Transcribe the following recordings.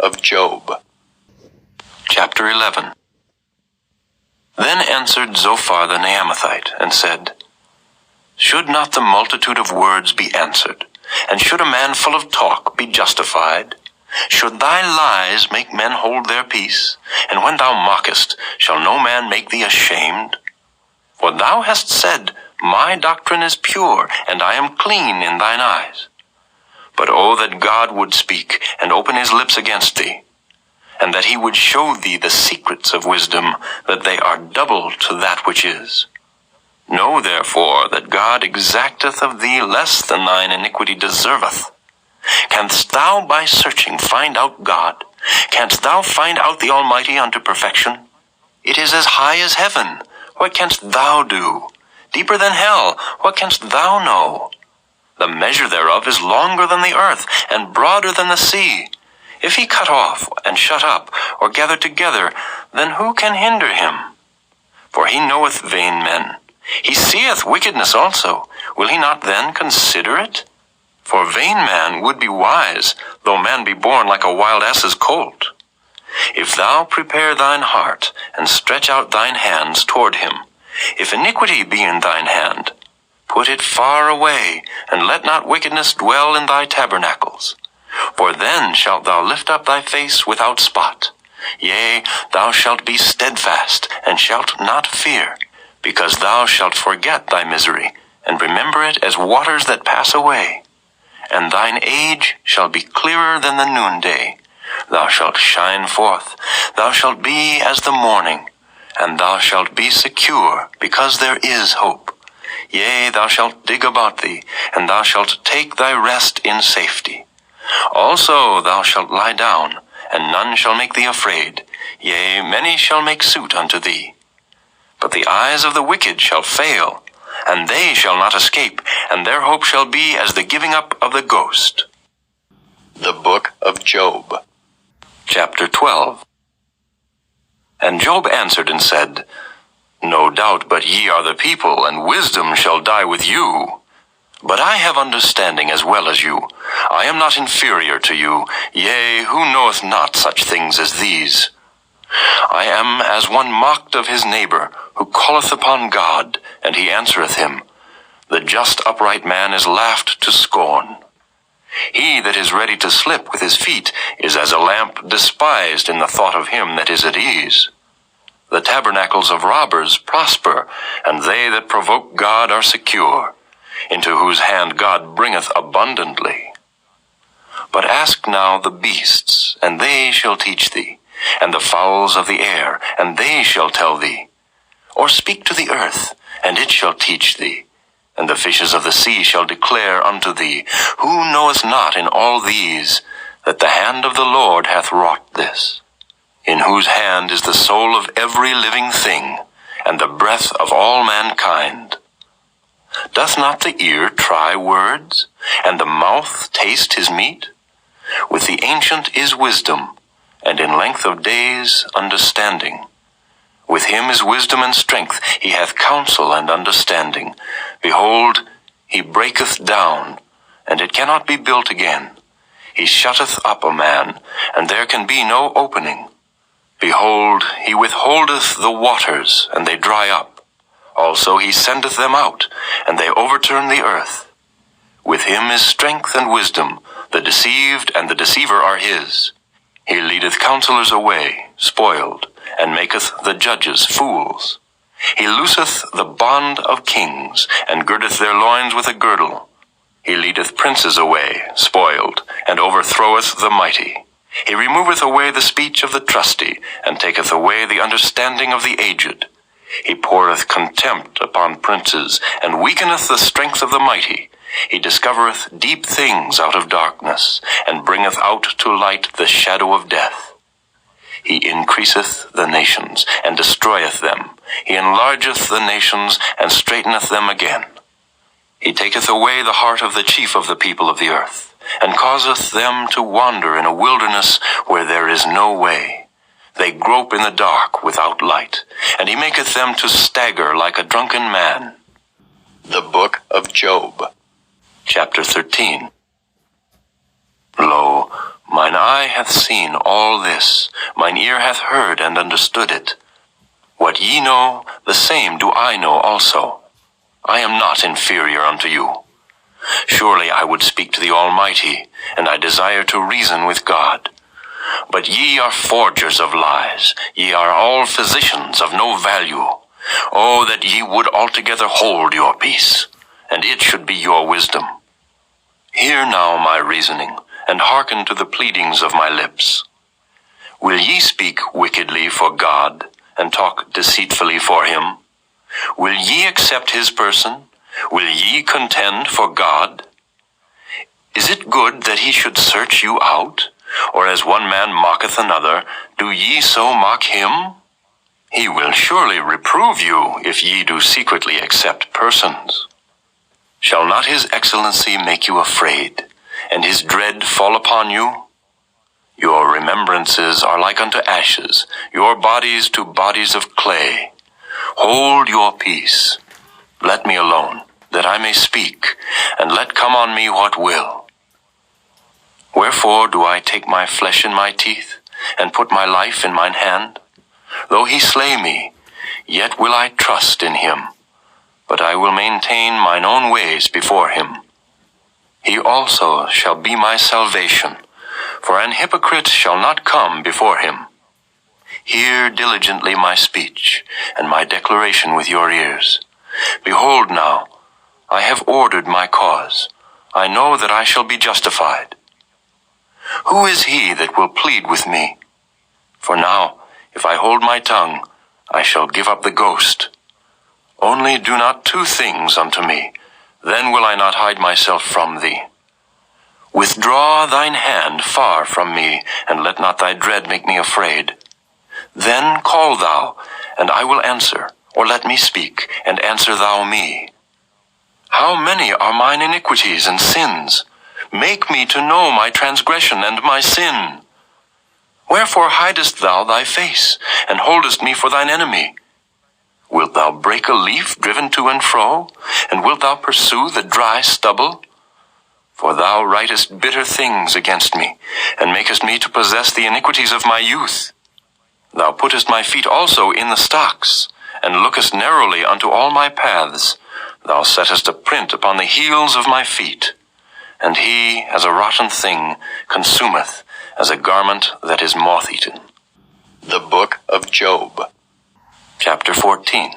of Job. Chapter 11. Then answered Zophar the Naamathite, and said, Should not the multitude of words be answered, and should a man full of talk be justified? Should thy lies make men hold their peace? And when thou mockest, shall no man make thee ashamed? For thou hast said, My doctrine is pure, and I am clean in thine eyes. But oh, that God would speak, and open his lips against thee, and that he would show thee the secrets of wisdom, that they are double to that which is. Know therefore that God exacteth of thee less than thine iniquity deserveth. Canst thou by searching find out God? Canst thou find out the Almighty unto perfection? It is as high as heaven. What canst thou do? Deeper than hell. What canst thou know? The measure thereof is longer than the earth, and broader than the sea. If he cut off, and shut up, or gather together, then who can hinder him? For he knoweth vain men. He seeth wickedness also. Will he not then consider it? For vain man would be wise, though man be born like a wild ass's colt. If thou prepare thine heart, and stretch out thine hands toward him, if iniquity be in thine hand, put it far away, and let not wickedness dwell in thy tabernacles. For then shalt thou lift up thy face without spot. Yea, thou shalt be steadfast, and shalt not fear, because thou shalt forget thy misery, and remember it as waters that pass away. And thine age shall be clearer than the noonday. Thou shalt shine forth. Thou shalt be as the morning, and thou shalt be secure, because there is hope. Yea, thou shalt dig about thee, and thou shalt take thy rest in safety. Also thou shalt lie down, and none shall make thee afraid. Yea, many shall make suit unto thee. But the eyes of the wicked shall fail, and they shall not escape, and their hope shall be as the giving up of the ghost. The Book of Job. Chapter 12. And Job answered and said, No doubt but ye are the people, and wisdom shall die with you. But I have understanding as well as you. I am not inferior to you. Yea, who knoweth not such things as these? I am as one mocked of his neighbor, who calleth upon God, and he answereth him. The just upright man is laughed to scorn. He that is ready to slip with his feet is as a lamp despised in the thought of him that is at ease. The tabernacles of robbers prosper, and they that provoke God are secure, into whose hand God bringeth abundantly. But ask now the beasts, and they shall teach thee, and the fowls of the air, and they shall tell thee. Or speak to the earth, and it shall teach thee, and the fishes of the sea shall declare unto thee. Who knoweth not in all these that the hand of the Lord hath wrought this? In whose hand is the soul of every living thing, and the breath of all mankind? Doth not the ear try words, and the mouth taste his meat? With the ancient is wisdom, and in length of days understanding. With him is wisdom and strength, he hath counsel and understanding. Behold, he breaketh down, and it cannot be built again. He shutteth up a man, and there can be no opening. Behold, he withholdeth the waters, and they dry up. Also he sendeth them out, and they overturn the earth. With him is strength and wisdom. The deceived and the deceiver are his. He leadeth counselors away, spoiled, and maketh the judges fools. He looseth the bond of kings, and girdeth their loins with a girdle. He leadeth princes away, spoiled, and overthroweth the mighty. He removeth away the speech of the trusty, and taketh away the understanding of the aged. He poureth contempt upon princes, and weakeneth the strength of the mighty. He discovereth deep things out of darkness, and bringeth out to light the shadow of death. He increaseth the nations, and destroyeth them. He enlargeth the nations, and straighteneth them again. He taketh away the heart of the chief of the people of the earth, and causeth them to wander in a wilderness where there is no way. They grope in the dark without light, and he maketh them to stagger like a drunken man. The Book of Job. Chapter 13. Lo, mine eye hath seen all this, mine ear hath heard and understood it. What ye know, the same do I know also. I am not inferior unto you. Surely I would speak to the Almighty, and I desire to reason with God. But ye are forgers of lies, ye are all physicians of no value. Oh, that ye would altogether hold your peace, and it should be your wisdom. Hear now my reasoning, and hearken to the pleadings of my lips. Will ye speak wickedly for God, and talk deceitfully for him? Will ye accept his person? Will ye contend for God? Is it good that he should search you out? Or as one man mocketh another, do ye so mock him? He will surely reprove you, if ye do secretly accept persons. Shall not his excellency make you afraid, and his dread fall upon you? Your remembrances are like unto ashes, your bodies to bodies of clay. Hold your peace. Let me alone, that I may speak, and let come on me what will. Wherefore do I take my flesh in my teeth, and put my life in mine hand? Though he slay me, yet will I trust in him, but I will maintain mine own ways before him. He also shall be my salvation, for an hypocrite shall not come before him. Hear diligently my speech, and my declaration with your ears. Behold now, I have ordered my cause. I know that I shall be justified. Who is he that will plead with me? For now, if I hold my tongue, I shall give up the ghost. Only do not two things unto me, then will I not hide myself from thee. Withdraw thine hand far from me, and let not thy dread make me afraid. Then call thou, and I will answer, or let me speak, and answer thou me. How many are mine iniquities and sins? Make me to know my transgression and my sin. Wherefore hidest thou thy face, and holdest me for thine enemy? Wilt thou break a leaf driven to and fro, and wilt thou pursue the dry stubble? For thou writest bitter things against me, and makest me to possess the iniquities of my youth. Thou puttest my feet also in the stocks, and lookest narrowly unto all my paths. Thou settest a print upon the heels of my feet. And he, as a rotten thing, consumeth, as a garment that is moth-eaten. The Book of Job, Chapter 14.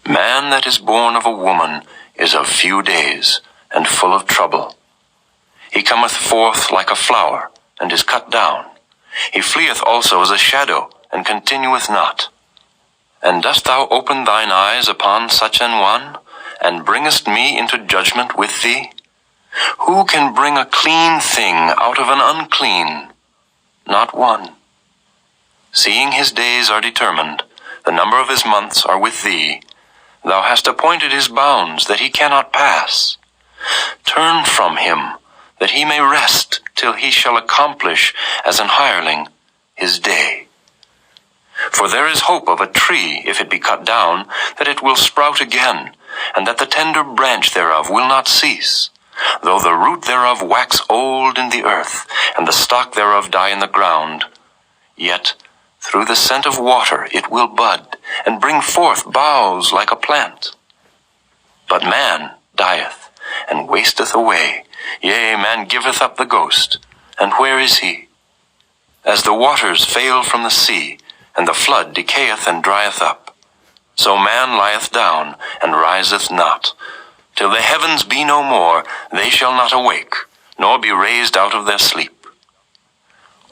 Man that is born of a woman is of few days, and full of trouble. He cometh forth like a flower, and is cut down. He fleeth also as a shadow, and continueth not. And dost thou open thine eyes upon such an one, and bringest me into judgment with thee? Who can bring a clean thing out of an unclean? Not one. Seeing his days are determined, the number of his months are with thee. Thou hast appointed his bounds, that he cannot pass. Turn from him, that he may rest, till he shall accomplish, as an hireling, his day. For there is hope of a tree, if it be cut down, that it will sprout again, and that the tender branch thereof will not cease. Though the root thereof wax old in the earth, and the stock thereof die in the ground, yet through the scent of water it will bud, and bring forth boughs like a plant. But man dieth, and wasteth away, yea, man giveth up the ghost, and where is he? As the waters fail from the sea, and the flood decayeth and drieth up, so man lieth down, and riseth not. Till the heavens be no more, they shall not awake, nor be raised out of their sleep.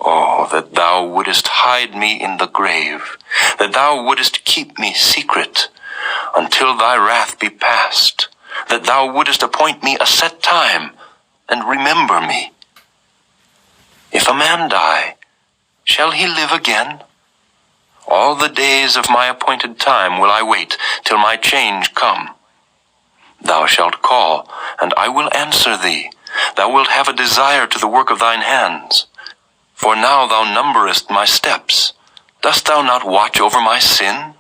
Oh, that thou wouldest hide me in the grave, that thou wouldest keep me secret, until thy wrath be past, that thou wouldest appoint me a set time, and remember me. If a man die, shall he live again? All the days of my appointed time will I wait, till my change come. Thou shalt call, and I will answer thee. Thou wilt have a desire to the work of thine hands. For now thou numberest my steps. Dost thou not watch over my sin?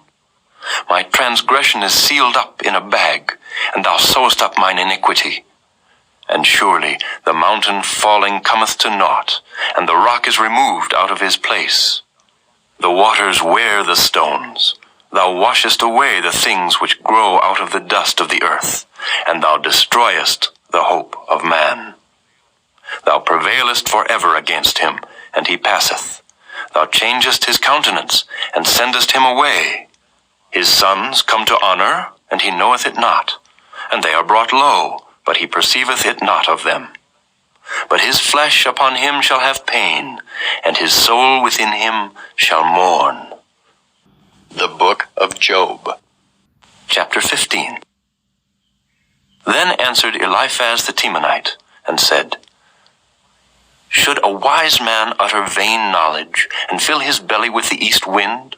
My transgression is sealed up in a bag, and thou sewest up mine iniquity. And surely the mountain falling cometh to naught, and the rock is removed out of his place. The waters wear the stones. Thou washest away the things which grow out of the dust of the earth, and thou destroyest the hope of man. Thou prevailest forever against him, and he passeth. Thou changest his countenance, and sendest him away. His sons come to honor, and he knoweth it not, and they are brought low, but he perceiveth it not of them. But his flesh upon him shall have pain, and his soul within him shall mourn. The Book of Job, chapter 15. Then answered Eliphaz the Temanite, and said, Should a wise man utter vain knowledge, and fill his belly with the east wind?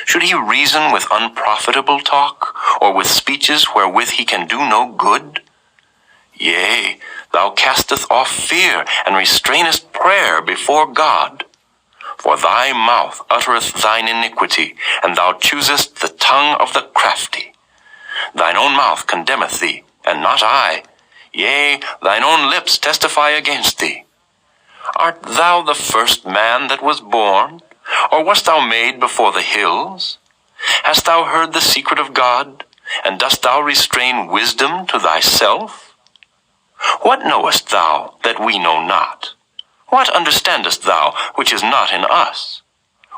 Should he reason with unprofitable talk, or with speeches wherewith he can do no good? Yea, thou castest off fear, and restrainest prayer before God. For thy mouth uttereth thine iniquity, and thou choosest the tongue of the crafty. Thine own mouth condemneth thee, and not I. Yea, thine own lips testify against thee. Art thou the first man that was born? Or wast thou made before the hills? Hast thou heard the secret of God? And dost thou restrain wisdom to thyself? What knowest thou that we know not? What understandest thou which is not in us?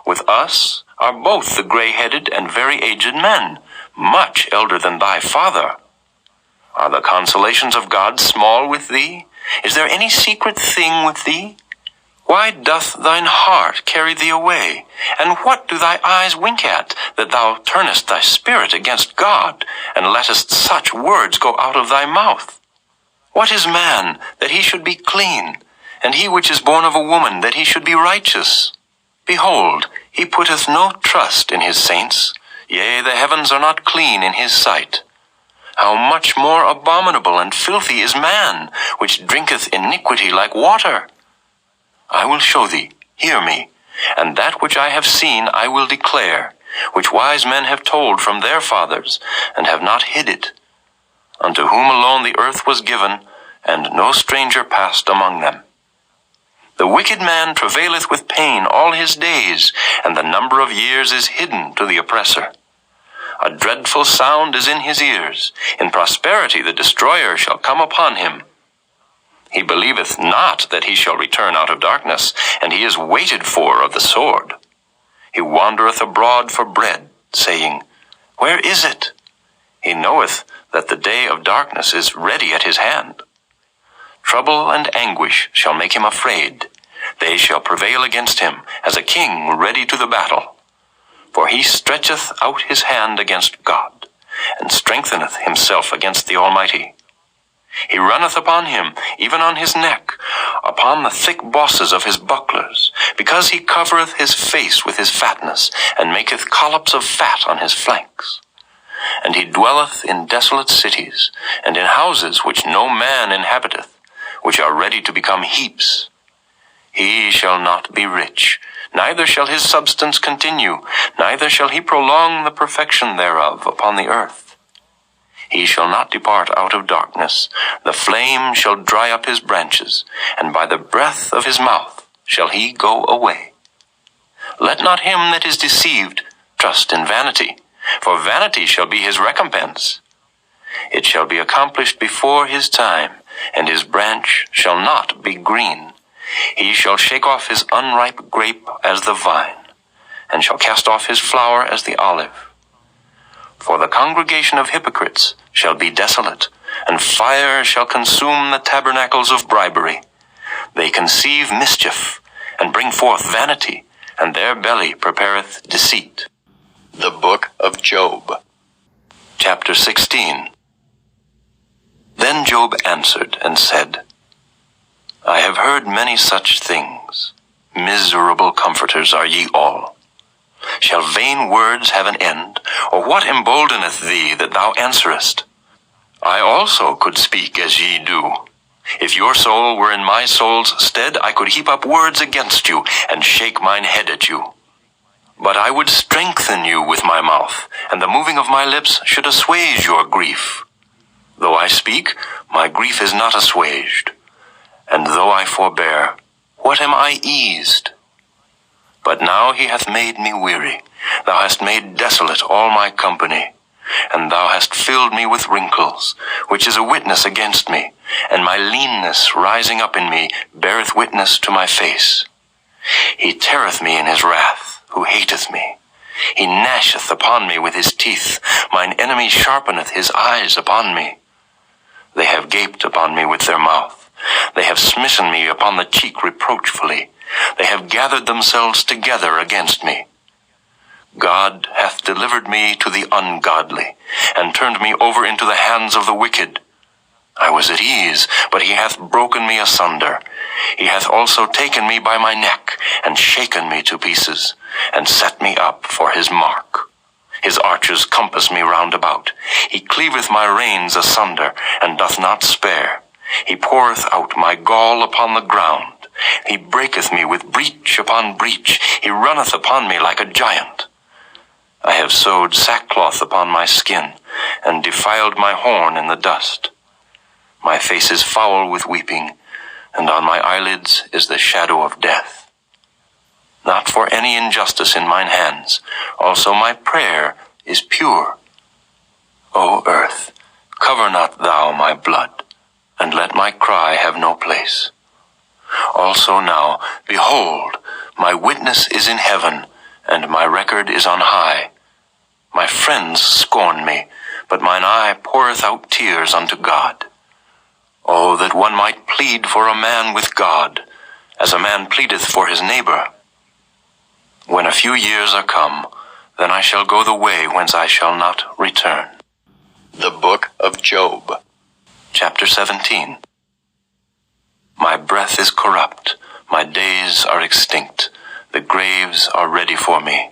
With us are both the gray-headed and very aged men, much elder than thy father. Are the consolations of God small with thee? Is there any secret thing with thee? Why doth thine heart carry thee away? And what do thy eyes wink at, that thou turnest thy spirit against God, and lettest such words go out of thy mouth? What is man, that he should be clean, and he which is born of a woman, that he should be righteous? Behold, he putteth no trust in his saints. Yea, the heavens are not clean in his sight. How much more abominable and filthy is man, which drinketh iniquity like water? I will show thee, hear me, and that which I have seen I will declare, which wise men have told from their fathers, and have not hid it, unto whom alone the earth was given, and no stranger passed among them. The wicked man travaileth with pain all his days, and the number of years is hidden to the oppressor. A dreadful sound is in his ears. In prosperity the destroyer shall come upon him. He believeth not that he shall return out of darkness, and he is waited for of the sword. He wandereth abroad for bread, saying, Where is it? He knoweth that the day of darkness is ready at his hand. Trouble and anguish shall make him afraid. They shall prevail against him, as a king ready to the battle. For he stretcheth out his hand against God, and strengtheneth himself against the Almighty. He runneth upon him, even on his neck, upon the thick bosses of his bucklers, because he covereth his face with his fatness, and maketh collops of fat on his flanks. And he dwelleth in desolate cities, and in houses which no man inhabiteth, which are ready to become heaps. He shall not be rich, neither shall his substance continue, neither shall he prolong the perfection thereof upon the earth. He shall not depart out of darkness. The flame shall dry up his branches, and by the breath of his mouth shall he go away. Let not him that is deceived trust in vanity, for vanity shall be his recompense. It shall be accomplished before his time, and his branch shall not be green. He shall shake off his unripe grape as the vine, and shall cast off his flower as the olive. For the congregation of hypocrites shall be desolate, and fire shall consume the tabernacles of bribery. They conceive mischief, and bring forth vanity, and their belly prepareth deceit. The Book of Job, chapter 16. Then Job answered and said, I have heard many such things. Miserable comforters are ye all. Shall vain words have an end? Or what emboldeneth thee that thou answerest? I also could speak as ye do. If your soul were in my soul's stead, I could heap up words against you, and shake mine head at you. But I would strengthen you with my mouth, and the moving of my lips should assuage your grief. Though I speak, my grief is not assuaged. And though I forbear, what am I eased? But now he hath made me weary. Thou hast made desolate all my company. And thou hast filled me with wrinkles, which is a witness against me. And my leanness rising up in me beareth witness to my face. He teareth me in his wrath, who hateth me. He gnasheth upon me with his teeth. Mine enemy sharpeneth his eyes upon me. They have gaped upon me with their mouth. They have smitten me upon the cheek reproachfully. They have gathered themselves together against me. God hath delivered me to the ungodly, and turned me over into the hands of the wicked. I was at ease, but he hath broken me asunder. He hath also taken me by my neck, and shaken me to pieces, and set me up for his mark. His archers compass me round about. He cleaveth my reins asunder, and doth not spare. He poureth out my gall upon the ground. He breaketh me with breach upon breach. He runneth upon me like a giant. I have sewed sackcloth upon my skin, and defiled my horn in the dust. My face is foul with weeping, and on my eyelids is the shadow of death. Not for any injustice in mine hands, also my prayer is pure. O earth, cover not thou my blood, and let my cry have no place. Also now, behold, my witness is in heaven, and my record is on high. My friends scorn me, but mine eye poureth out tears unto God. Oh, that one might plead for a man with God, as a man pleadeth for his neighbor. When a few years are come, then I shall go the way whence I shall not return. The Book of Job, Chapter 17. My breath is corrupt, my days are extinct, the graves are ready for me.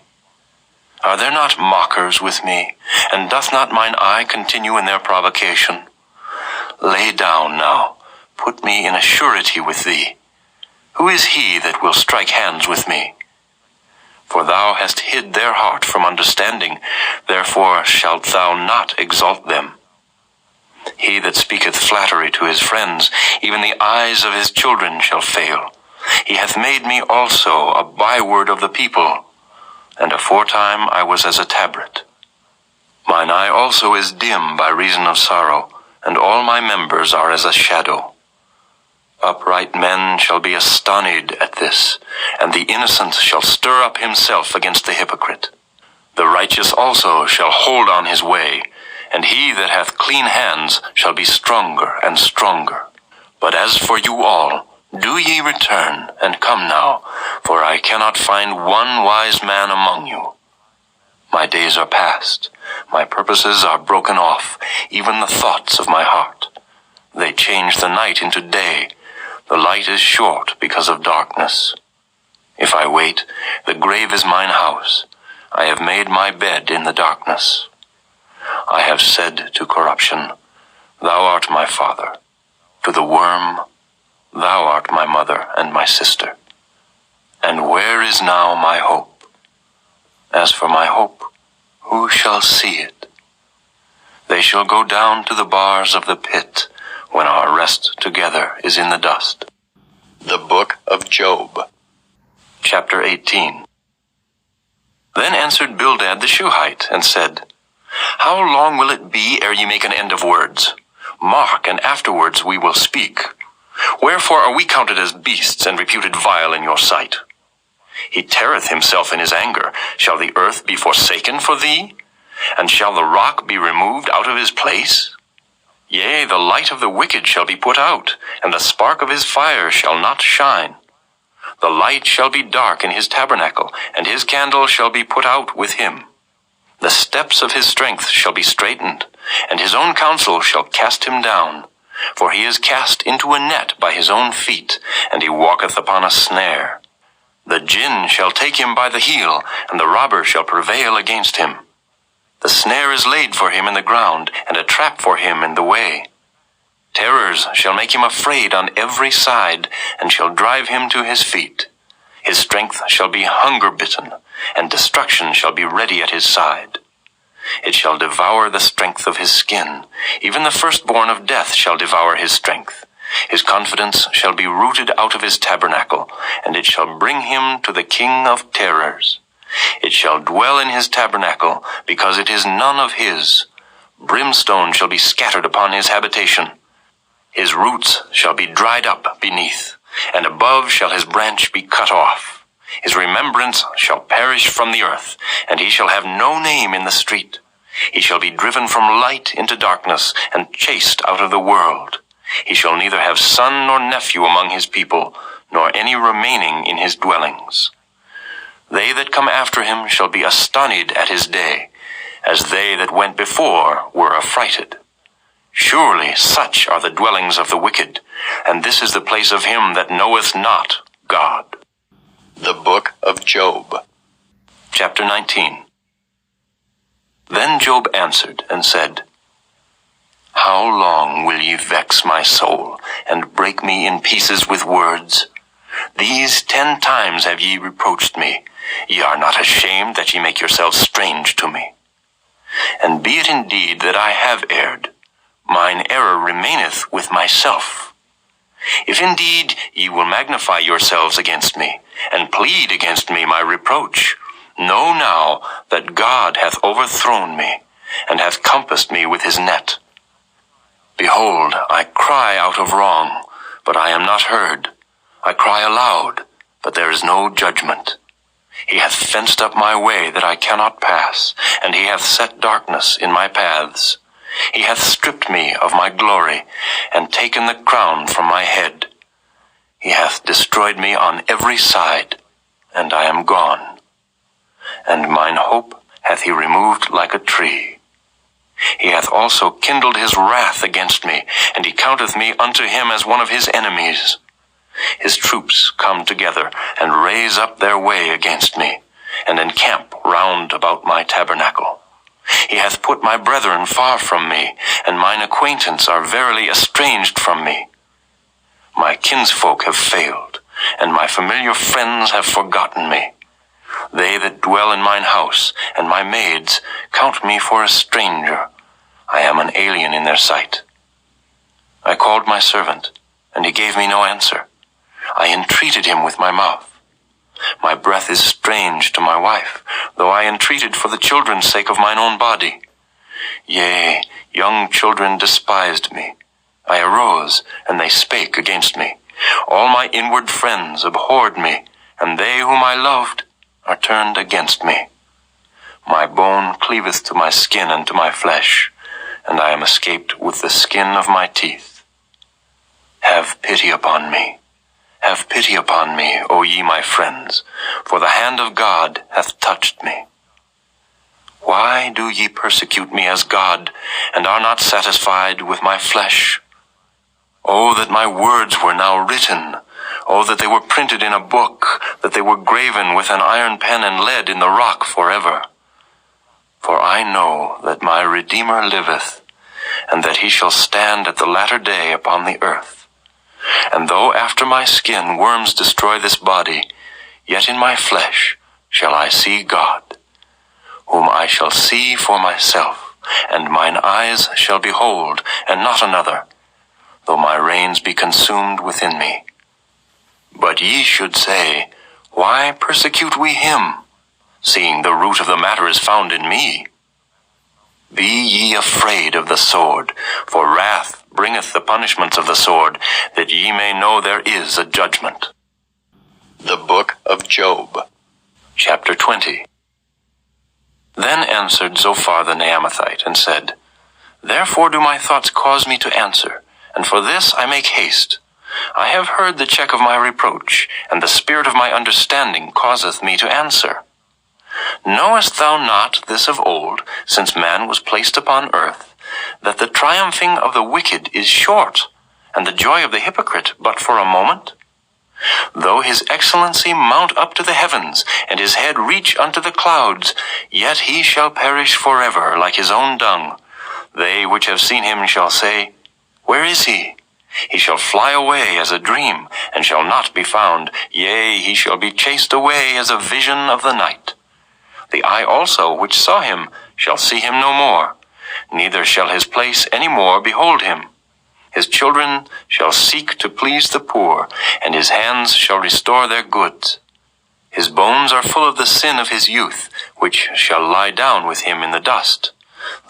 Are there not mockers with me, and doth not mine eye continue in their provocation? Lay down now, put me in a surety with thee. Who is he that will strike hands with me? For thou hast hid their heart from understanding, therefore shalt thou not exalt them. He that speaketh flattery to his friends, even the eyes of his children shall fail. He hath made me also a byword of the people, and aforetime I was as a tabret. Mine eye also is dim by reason of sorrow, and all my members are as a shadow. Upright men shall be astonied at this, and the innocent shall stir up himself against the hypocrite. The righteous also shall hold on his way, and he that hath clean hands shall be stronger and stronger. But as for you all, do ye return, and come now, for I cannot find one wise man among you. My days are past, my purposes are broken off, even the thoughts of my heart. They change the night into day, the light is short because of darkness. If I wait, the grave is mine house. I have made my bed in the darkness. I have said to corruption, Thou art my father. To the worm, Thou art my mother and my sister. And where is now my hope? As for my hope, who shall see it? They shall go down to the bars of the pit, when our rest together is in the dust. The Book of Job, Chapter 18. Then answered Bildad the Shuhite, and said, How long will it be ere ye make an end of words? Mark, and afterwards we will speak. Wherefore are we counted as beasts, and reputed vile in your sight? He teareth himself in his anger. Shall the earth be forsaken for thee? And shall the rock be removed out of his place? Yea, the light of the wicked shall be put out, and the spark of his fire shall not shine. The light shall be dark in his tabernacle, and his candle shall be put out with him. The steps of his strength shall be straitened, and his own counsel shall cast him down. For he is cast into a net by his own feet, and he walketh upon a snare. The gin shall take him by the heel, and the robber shall prevail against him. The snare is laid for him in the ground, and a trap for him in the way. Terrors shall make him afraid on every side, and shall drive him to his feet. His strength shall be hunger-bitten, and destruction shall be ready at his side. It shall devour the strength of his skin. Even the firstborn of death shall devour his strength. His confidence shall be rooted out of his tabernacle, and it shall bring him to the king of terrors. It shall dwell in his tabernacle, because it is none of his. Brimstone shall be scattered upon his habitation. His roots shall be dried up beneath, and above shall his branch be cut off. His remembrance shall perish from the earth, and he shall have no name in the street. He shall be driven from light into darkness, and chased out of the world. He shall neither have son nor nephew among his people, nor any remaining in his dwellings. They that come after him shall be astonished at his day, as they that went before were affrighted. Surely such are the dwellings of the wicked, and this is the place of him that knoweth not God. The Book of Job. Chapter 19. Then Job answered and said, How long will ye vex my soul, and break me in pieces with words? These 10 times have ye reproached me. Ye are not ashamed that ye make yourselves strange to me. And be it indeed that I have erred, mine error remaineth with myself. If indeed ye will magnify yourselves against me, and plead against me my reproach, know now that God hath overthrown me, and hath compassed me with his net. Behold, I cry out of wrong, but I am not heard. I cry aloud, but there is no judgment. He hath fenced up my way that I cannot pass, and he hath set darkness in my paths. He hath stripped me of my glory, and taken the crown from my head. He hath destroyed me on every side, and I am gone. And mine hope hath he removed like a tree. He hath also kindled his wrath against me, and he counteth me unto him as one of his enemies. His troops come together, and raise up their way against me, and encamp round about my tabernacle. He hath put my brethren far from me, and mine acquaintance are verily estranged from me. My kinsfolk have failed, and my familiar friends have forgotten me. They that dwell in mine house, and my maids, count me for a stranger. I am an alien in their sight. I called my servant, and he gave me no answer. I entreated him with my mouth. My breath is strange to my wife, though I entreated for the children's sake of mine own body. Yea, young children despised me. I arose, and they spake against me. All my inward friends abhorred me, and they whom I loved are turned against me. My bone cleaveth to my skin and to my flesh, and I am escaped with the skin of my teeth. Have pity upon me. Have pity upon me, O ye my friends, for the hand of God hath touched me. Why do ye persecute me as God, and are not satisfied with my flesh? O that my words were now written! O that they were printed in a book, that they were graven with an iron pen and lead in the rock forever. For I know that my Redeemer liveth, and that he shall stand at the latter day upon the earth. And though after my skin worms destroy this body, yet in my flesh shall I see God, whom I shall see for myself, and mine eyes shall behold, and not another, though my reins be consumed within me. But ye should say, Why persecute we him, seeing the root of the matter is found in me? Be ye afraid of the sword, for wrath bringeth the punishments of the sword, that ye may know there is a judgment. The Book of Job. Chapter 20. Then answered Zophar the Naamathite, and said, Therefore do my thoughts cause me to answer, and for this I make haste. I have heard the check of my reproach, and the spirit of my understanding causeth me to answer. Knowest thou not this of old, since man was placed upon earth, that the triumphing of the wicked is short, and the joy of the hypocrite but for a moment? Though his excellency mount up to the heavens, and his head reach unto the clouds, yet he shall perish forever like his own dung. They which have seen him shall say, Where is he? He shall fly away as a dream, and shall not be found. Yea, he shall be chased away as a vision of the night. The eye also which saw him shall see him no more, neither shall his place any more behold him. His children shall seek to please the poor, and his hands shall restore their goods. His bones are full of the sin of his youth, which shall lie down with him in the dust.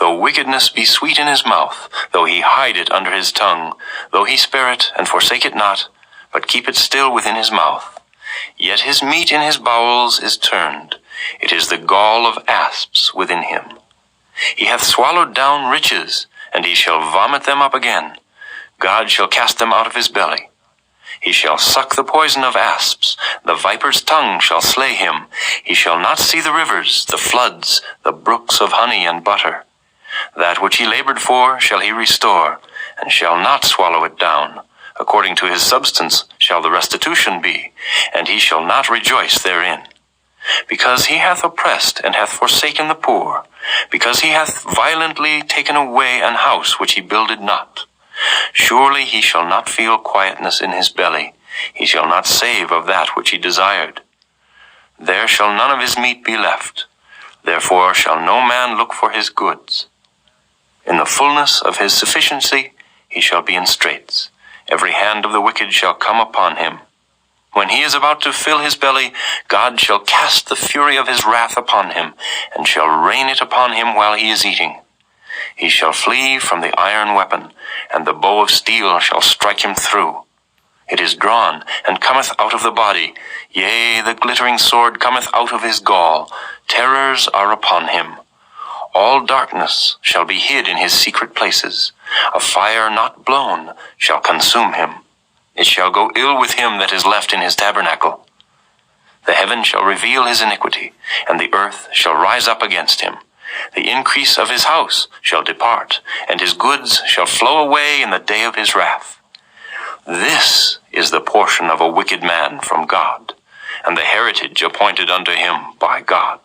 Though wickedness be sweet in his mouth, though he hide it under his tongue, though he spare it and forsake it not, but keep it still within his mouth, yet his meat in his bowels is turned. It is the gall of asps within him. He hath swallowed down riches, and he shall vomit them up again. God shall cast them out of his belly. He shall suck the poison of asps. The viper's tongue shall slay him. He shall not see the rivers, the floods, the brooks of honey and butter. That which he labored for shall he restore, and shall not swallow it down. According to his substance shall the restitution be, and he shall not rejoice therein. Because he hath oppressed and hath forsaken the poor, because he hath violently taken away an house which he builded not. Surely he shall not feel quietness in his belly. He shall not save of that which he desired. There shall none of his meat be left. Therefore shall no man look for his goods. In the fullness of his sufficiency he shall be in straits. Every hand of the wicked shall come upon him. When he is about to fill his belly, God shall cast the fury of his wrath upon him, and shall rain it upon him while he is eating. He shall flee from the iron weapon, and the bow of steel shall strike him through. It is drawn, and cometh out of the body. Yea, the glittering sword cometh out of his gall. Terrors are upon him. All darkness shall be hid in his secret places. A fire not blown shall consume him. It shall go ill with him that is left in his tabernacle. The heaven shall reveal his iniquity, and the earth shall rise up against him. The increase of his house shall depart, and his goods shall flow away in the day of his wrath. This is the portion of a wicked man from God, and the heritage appointed unto him by God.